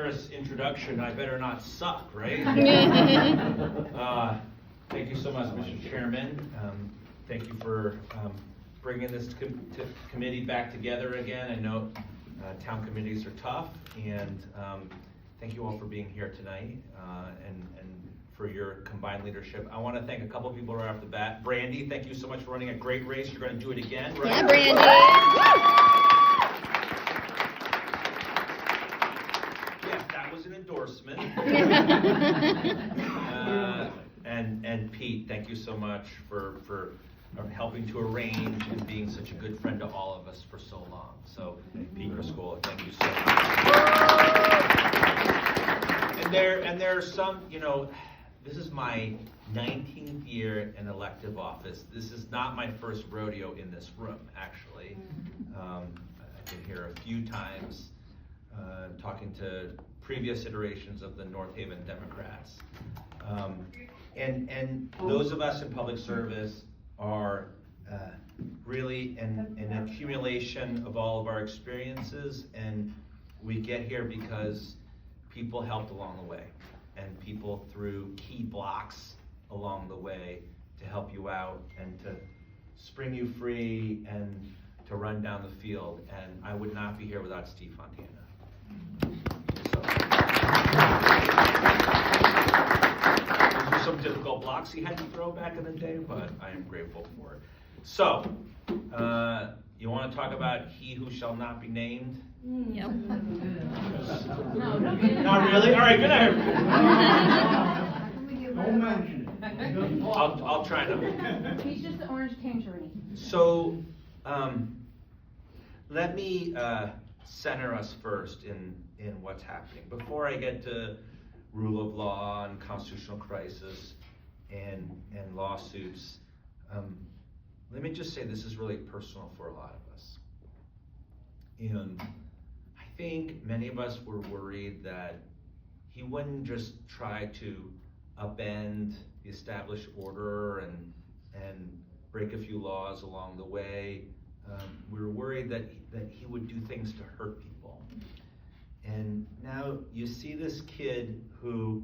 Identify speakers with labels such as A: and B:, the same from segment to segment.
A: generous introduction, I better not suck, right? Thank you so much, Mr. Chairman. Thank you for bringing this committee back together again. I know town committees are tough, and thank you all for being here tonight and for your combined leadership. I want to thank a couple people right off the bat. Brandy, thank you so much for running a great race. You're going to do it again, right?
B: Yeah, Brandy.
A: Yes, that was an endorsement. And Pete, thank you so much for helping to arrange and being such a good friend to all of us for so long. So, Pete Criscola, thank you so much. And there are some, you know, this is my 19th year in elective office. This is not my first rodeo in this room, actually. I've been here a few times talking to previous iterations of the North Haven Democrats. And those of us in public service are really an accumulation of all of our experiences, and we get here because people helped along the way, and people threw key blocks along the way to help you out and to spring you free and to run down the field, and I would not be here without Steve Fontana. Those were some difficult blocks he had to throw back in the day, but I am grateful for it. So, you want to talk about he who shall not be named?
B: Yep.
A: Not really? All right, good night.
C: Don't mention it.
A: I'll try not.
D: He's just the orange tangerine.
A: So, let me center us first in what's happening. Before I get to rule of law and constitutional crisis and lawsuits, let me just say this is really personal for a lot of us. And I think many of us were worried that he wouldn't just try to upend the established order and break a few laws along the way. We were worried that he would do things to hurt people. And now you see this kid who,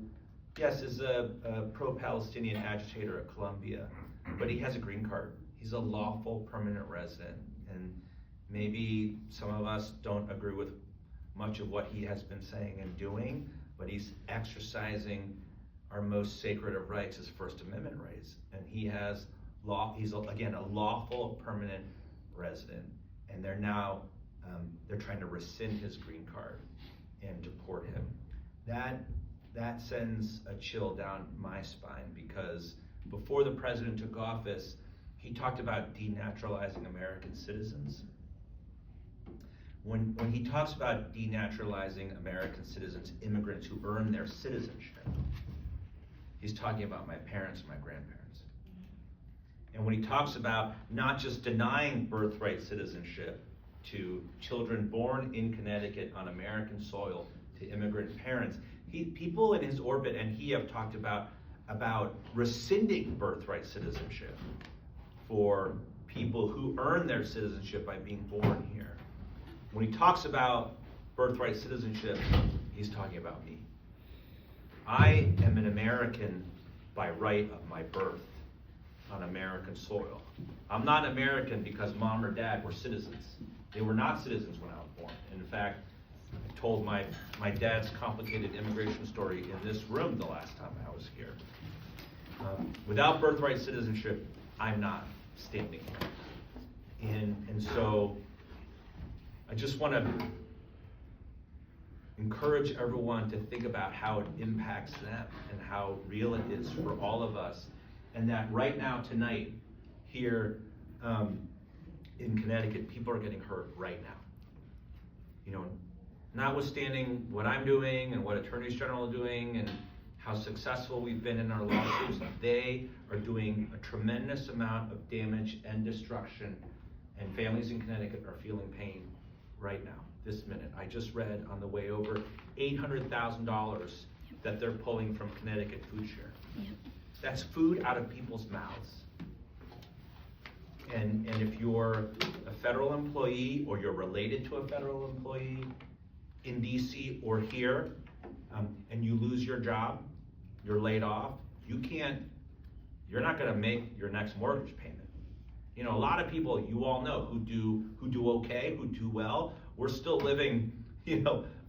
A: yes, is a pro-Palestinian agitator at Columbia, but he has a green card. He's a lawful permanent resident. And maybe some of us don't agree with much of what he has been saying and doing, but he's exercising our most sacred of rights, his First Amendment rights. And he's again a lawful permanent resident. And they're now, they're trying to rescind his green card and deport him. That sends a chill down my spine, because before the president took office, he talked about denaturalizing American citizens. When he talks about denaturalizing American citizens, immigrants who earn their citizenship, he's talking about my parents and my grandparents. And when he talks about not just denying birthright citizenship to children born in Connecticut on American soil to immigrant parents, people in his orbit and he have talked about rescinding birthright citizenship for people who earn their citizenship by being born here. When he talks about birthright citizenship, he's talking about me. I am an American by right of my birth on American soil. I'm not American because mom or dad were citizens. They were not citizens when I was born. In fact, I told my dad's complicated immigration story in this room the last time I was here. Without birthright citizenship, I'm not standing here. And so I just want to encourage everyone to think about how it impacts them and how real it is for all of us. And that right now, tonight, here in Connecticut, people are getting hurt right now. You know, notwithstanding what I'm doing and what attorneys general are doing and how successful we've been in our lawsuits, they are doing a tremendous amount of damage and destruction, and families in Connecticut are feeling pain right now, this minute. I just read on the way over $800,000 that they're pulling from Connecticut food share.
B: Yep.
A: That's food out of people's mouths. And if you're a federal employee or you're related to a federal employee in DC or here, and you lose your job, you're laid off, you're not gonna make your next mortgage payment. You know, a lot of people you all know who do okay, who do well, we're still living,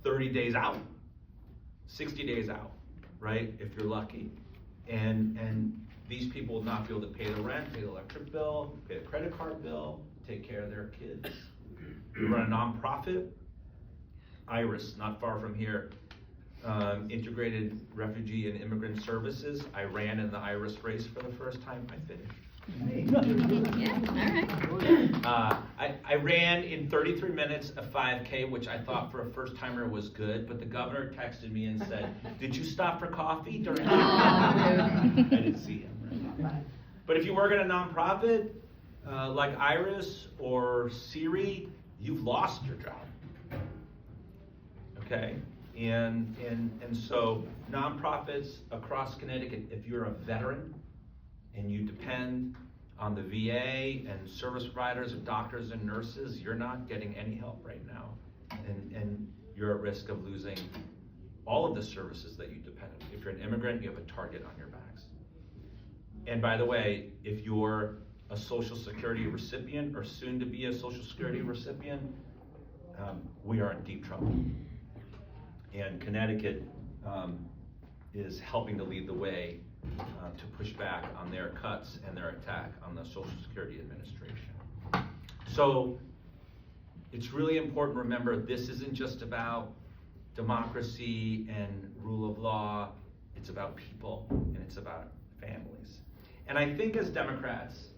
A: 30 days out, 60 days out, right? If you're lucky. And these people will not be able to pay the rent, pay the electric bill, pay the credit card bill, take care of their kids. We run a nonprofit, IRIS, not far from here, Integrated Refugee and Immigrant Services. I ran in the IRIS race for the first time. I finished.
B: Yeah, all right.
A: I ran in 33 minutes a 5K, which I thought for a first timer was good, but the governor texted me and said, "Did you stop for coffee during that?" I didn't see him. Right? But if you work at a nonprofit like IRIS or Siri, you've lost your job. Okay? And so nonprofits across Connecticut, if you're a veteran and you depend on the VA and service providers and doctors and nurses, you're not getting any help right now. And you're at risk of losing all of the services that you depend on. If you're an immigrant, you have a target on your backs. And by the way, if you're a Social Security recipient or soon to be a Social Security recipient, we are in deep trouble. And Connecticut is helping to lead the way to push back on their cuts and their attack on the Social Security Administration. So it's really important to remember this isn't just about democracy and rule of law, it's about people and it's about families. And I think as Democrats,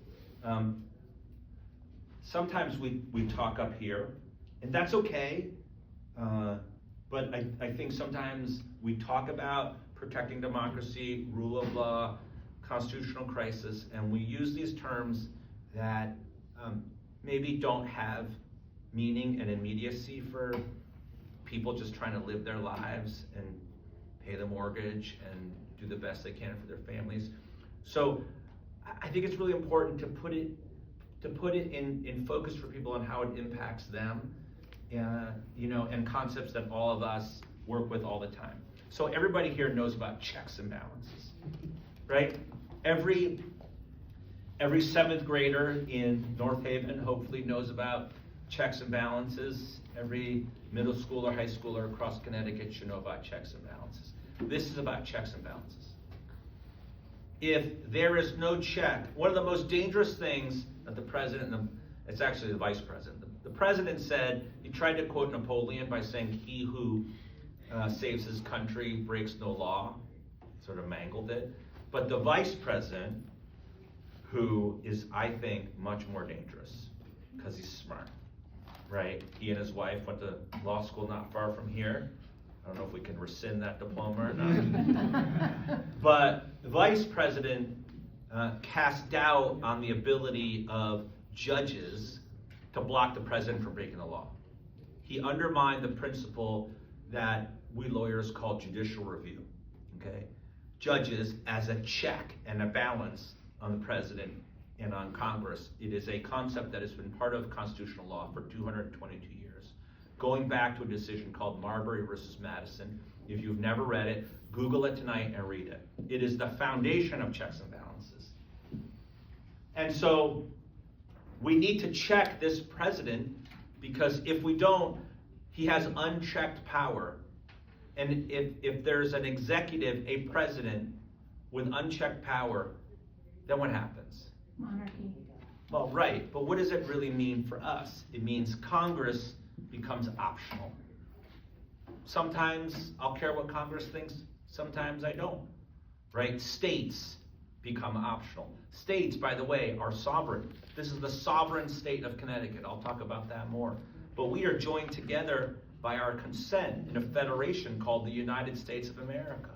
A: sometimes we talk up here, and that's okay. But I think sometimes we talk about protecting democracy, rule of law, constitutional crisis, and we use these terms that maybe don't have meaning and immediacy for people just trying to live their lives and pay the mortgage and do the best they can for their families. So I think it's really important to put it in focus for people on how it impacts them. And concepts that all of us work with all the time. So everybody here knows about checks and balances, right? Every 7th grader in North Haven hopefully knows about checks and balances. Every middle schooler, high schooler across Connecticut should know about checks and balances. This is about checks and balances. If there is no check, one of the most dangerous things that the president, it's actually the vice president, the president said, he tried to quote Napoleon by saying, "He who saves his country breaks no law," sort of mangled it. But the vice president, who is, I think, much more dangerous, because he's smart, right? He and his wife went to law school not far from here. I don't know if we can rescind that diploma or not. But the vice president cast doubt on the ability of judges to block the president from breaking the law. He undermined the principle that we lawyers call judicial review, okay? Judges as a check and a balance on the president and on Congress. It is a concept that has been part of constitutional law for 222 years, going back to a decision called Marbury versus Madison. If you've never read it, Google it tonight and read it. It is the foundation of checks and balances. And so we need to check this president, because if we don't, he has unchecked power. And if there's an executive, a president with unchecked power, then what happens?
D: Monarchy.
A: Well, right, but what does it really mean for us? It means Congress becomes optional. Sometimes I'll care what Congress thinks, sometimes I don't, right? States become optional. States, by the way, are sovereign. This is the sovereign state of Connecticut. I'll talk about that more. But we are joined together by our consent in a federation called the United States of America.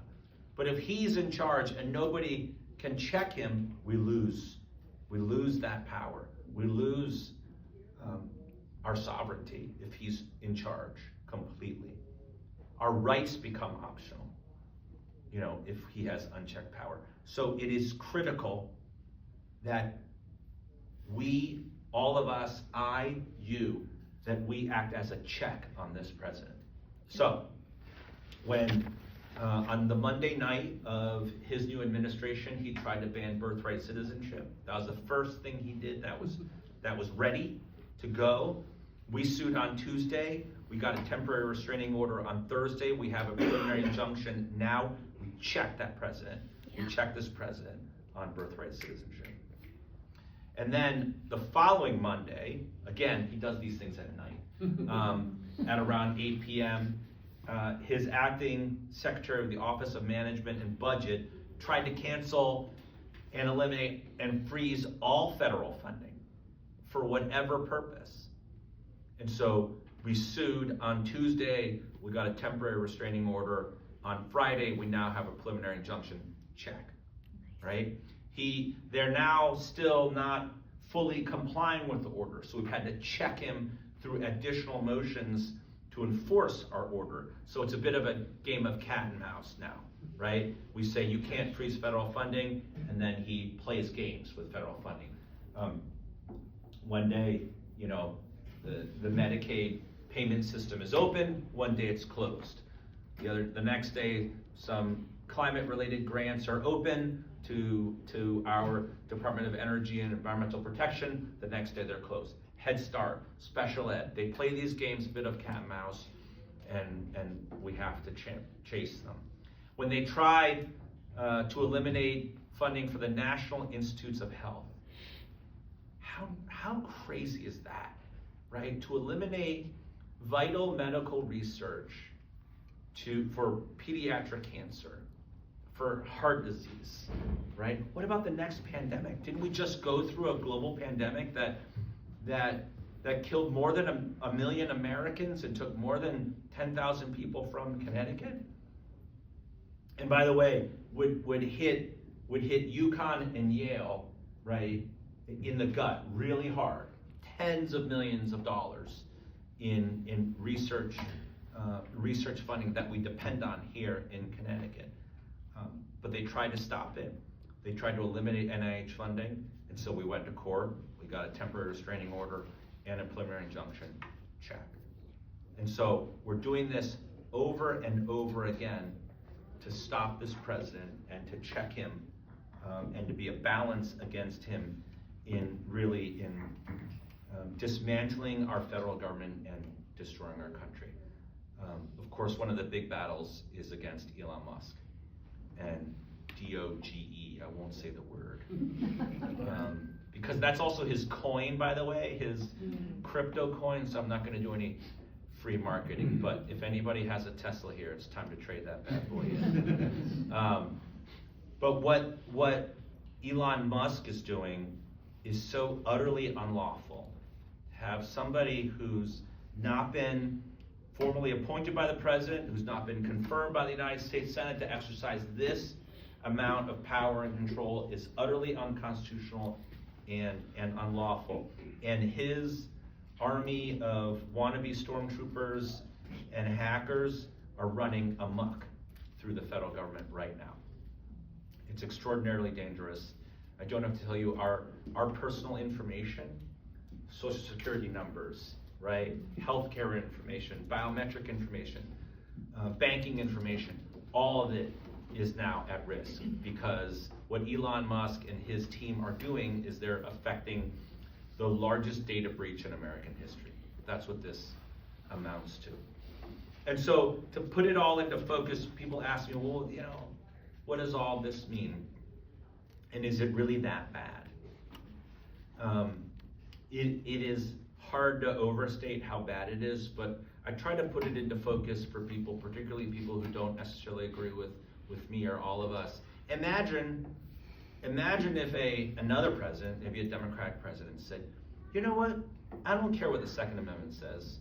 A: But if he's in charge and nobody can check him, we lose. We lose that power. We lose our sovereignty if he's in charge completely. Our rights become optional, if he has unchecked power. So it is critical that we, all of us, I, you, that we act as a check on this president. So when On the Monday night of his new administration, he tried to ban birthright citizenship. That was the first thing he did that was ready to go. We sued on Tuesday. We got a temporary restraining order on Thursday. We have a preliminary injunction now. We checked that president. We checked this president on birthright citizenship. And then the following Monday, again, he does these things at night, at around 8 p.m., his acting secretary of the Office of Management and Budget tried to cancel and eliminate and freeze all federal funding for whatever purpose. And so we sued on Tuesday. We got a temporary restraining order. On Friday, we now have a preliminary injunction. Check, right? They're now still not fully complying with the order, so we've had to check him through additional motions to enforce our order. So it's a bit of a game of cat and mouse now, right? We say you can't freeze federal funding, and then he plays games with federal funding. One day, you know, the Medicaid payment system is open, one day it's closed. The next day, some climate-related grants are open to our Department of Energy and Environmental Protection, the next day they're closed. Head Start, special ed, they play these games, a bit of cat and mouse, and we have to chase them. When they tried to eliminate funding for the National Institutes of Health, how crazy is that, right? To eliminate vital medical research for pediatric cancer, for heart disease, right? What about the next pandemic? Didn't we just go through a global pandemic that killed more than a million Americans and took more than 10,000 people from Connecticut? And by the way, would hit UConn and Yale, right, in the gut really hard. Tens of millions of dollars in research funding that we depend on here in Connecticut. But they tried to stop it. They tried to eliminate NIH funding, and so we went to court. We got a temporary restraining order and a preliminary injunction. Check. And so we're doing this over and over again to stop this president and to check him and to be a balance against him in dismantling our federal government and destroying our country. Of course, one of the big battles is against Elon Musk and DOGE. I won't say the word. Because that's also his coin, by the way, his crypto coin, so I'm not going to do any free marketing, but if anybody has a Tesla here, it's time to trade that bad boy in. But what Elon Musk is doing is so utterly unlawful. Have somebody who's not been formally appointed by the president, who's not been confirmed by the United States Senate to exercise this amount of power and control is utterly unconstitutional and unlawful. And his army of wannabe stormtroopers and hackers are running amok through the federal government right now. It's extraordinarily dangerous. I don't have to tell you our personal information, social security numbers, right? Healthcare information, biometric information, banking information, all of it is now at risk because what Elon Musk and his team are doing is they're affecting the largest data breach in American history. That's what this amounts to. And so to put it all into focus, people ask me, well, you know, what does all this mean? And is it really that bad? It is hard to overstate how bad it is, but I try to put it into focus for people, particularly people who don't necessarily agree with me or all of us. Imagine if another president, maybe a Democratic president, said, you know what, I don't care what the Second Amendment says.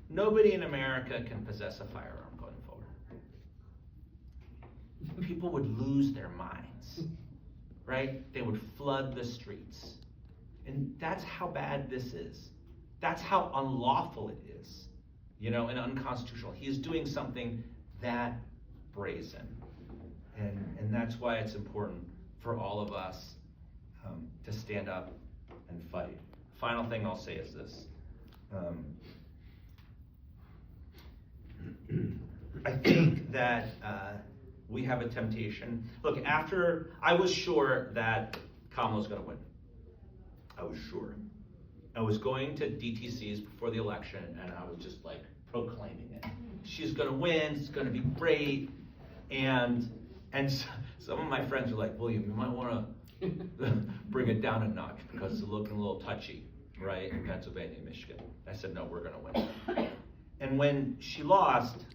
A: Nobody in America can possess a firearm going forward. People would lose their minds, right? They would flood the streets. And that's how bad this is. That's how unlawful it is, you know, and unconstitutional. He is doing something that brazen. And that's why it's important for all of us to stand up and fight. Final thing I'll say is this. I think that we have a temptation. Look, after, I was sure that Kamala was gonna win. I was sure. I was going to DTCs before the election, and I was just like proclaiming it. She's gonna win, it's gonna be great. And some of my friends are like, William, you might wanna bring it down a notch because it's looking a little touchy, right, in Pennsylvania and Michigan. I said, no, we're gonna win. And when she lost,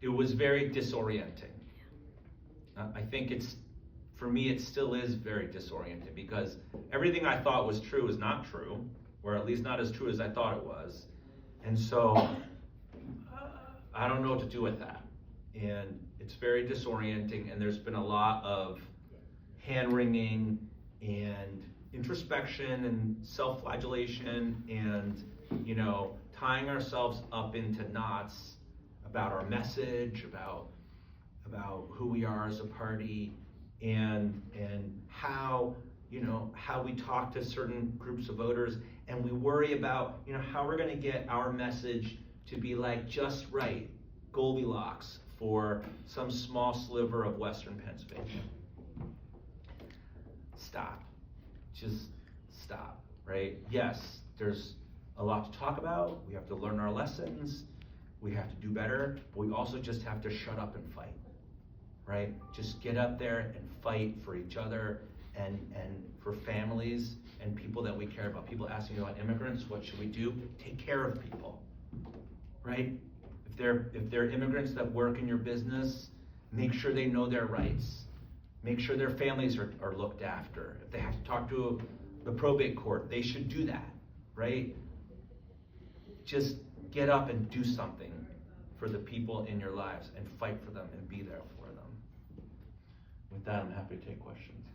A: it was very disorienting. I think for me, it still is very disorienting because everything I thought was true is not true, or at least not as true as I thought it was. And so, I don't know what to do with that. And it's very disorienting, and there's been a lot of hand-wringing and introspection and self-flagellation and, tying ourselves up into knots about our message, about who we are as a party, and how we talk to certain groups of voters, and we worry about how we're going to get our message to be like just right, Goldilocks for some small sliver of Western Pennsylvania. Stop. Just stop, right? Yes, there's a lot to talk about. We have to learn our lessons. We have to do better, but we also just have to shut up and fight, right? Just get up there and fight for each other and for families and people that we care about. People asking about immigrants, what should we do? Take care of people, right? If they're immigrants that work in your business, make sure they know their rights. Make sure their families are looked after. If they have to talk to the probate court, they should do that, right? Just get up and do something for the people in your lives and fight for them and be there for them. With that, I'm happy to take questions.